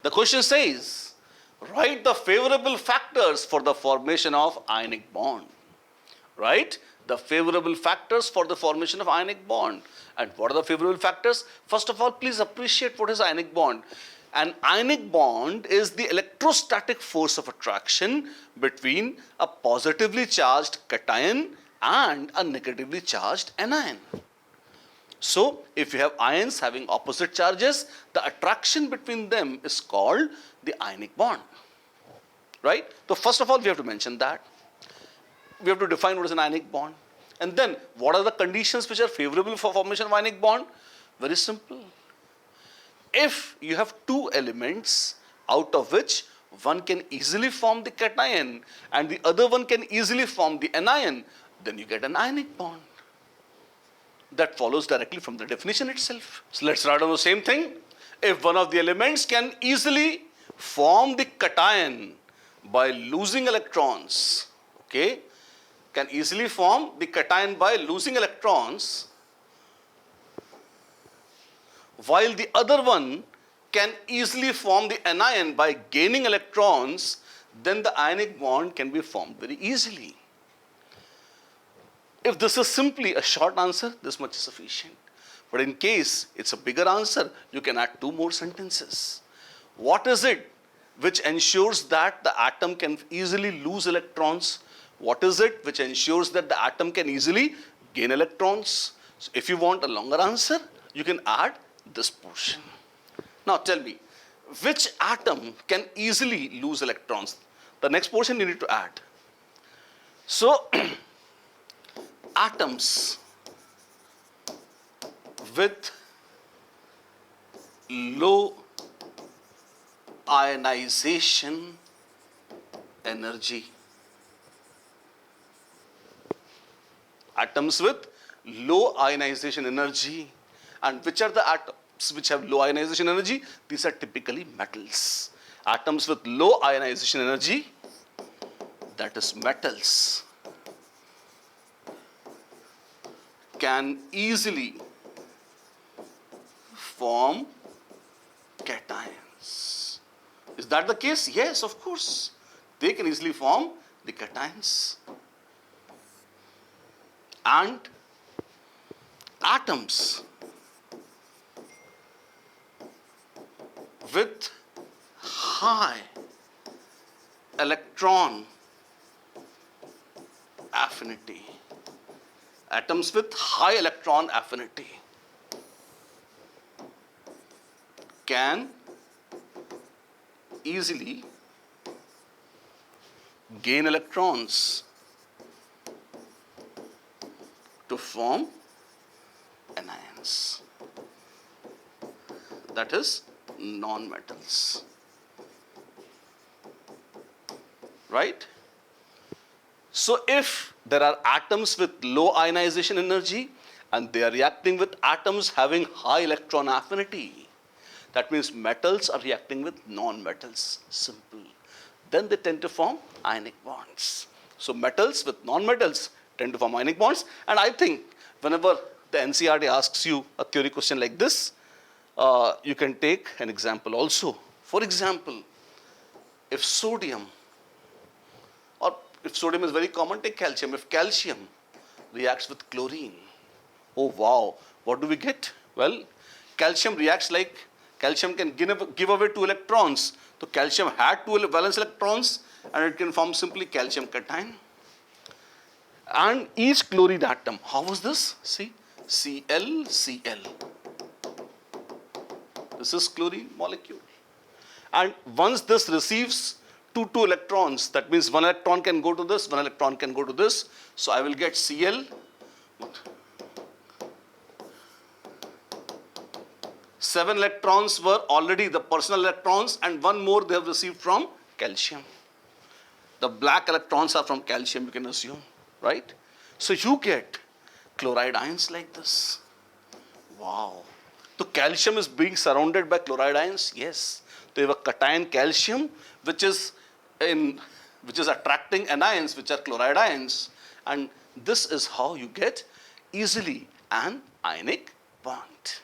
The question says, write the favorable factors for the formation of ionic bond. Right? The favorable factors for the formation of ionic bond. And what are the favorable factors? First of all, please appreciate what is ionic bond. An ionic bond is the electrostatic force of attraction between a positively charged cation and a negatively charged anion. So, if you have ions having opposite charges, the attraction between them is called the ionic bond. Right? So, first of all, we have to mention that. We have to define what is an ionic bond. And then, what are the conditions which are favorable for formation of ionic bond? Very simple. If you have two elements out of which one can easily form the cation and the other one can easily form the anion, then you get an ionic bond. That follows directly from the definition itself. So let's write down the same thing. If one of the elements can easily form the cation by losing electrons, okay, can easily form the cation by losing electrons, while the other one can easily form the anion by gaining electrons, then the ionic bond can be formed very easily. If this is simply a short answer, this much is sufficient. But in case it's a bigger answer, you can add two more sentences. What is it which ensures that the atom can easily lose electrons? What is it which ensures that the atom can easily gain electrons? So if you want a longer answer, you can add this portion. Now tell me, which atom can easily lose electrons? The next portion you need to add. So, atoms with low ionization energy. Atoms with low ionization energy. And which are the atoms which have low ionization energy? These are typically metals. Atoms with low ionization energy, that is metals, can easily form cations. Is that the case? Yes, of course. They can easily form the cations. And atoms with high electron affinity. Atoms with high electron affinity can easily gain electrons to form anions. That is non-metals. Right? So if there are atoms with low ionization energy and they are reacting with atoms having high electron affinity, that means metals are reacting with non-metals. Simple. Then they tend to form ionic bonds. So metals with non-metals tend to form ionic bonds. And I think whenever the NCERT asks you a theory question like this, you can take an example also. For example, if sodium, or if sodium is very common, take calcium. If calcium reacts with chlorine, oh wow, what do we get? Well, calcium reacts like, calcium can give away 2 electrons. So calcium had 2 valence electrons and it can form simply calcium cation. And each chlorine atom, how was this? See, Cl, Cl. This is chlorine molecule. And once this receives 2 electrons, that means 1 electron can go to this, 1 electron can go to this. So I will get Cl. 7 electrons were already the personal electrons and 1 more they have received from calcium. The black electrons are from calcium, you can assume, right? So you get chloride ions like this. Wow. So calcium is being surrounded by chloride ions? Yes. They have a cation calcium which is attracting anions which are chloride ions, and this is how you get easily an ionic bond.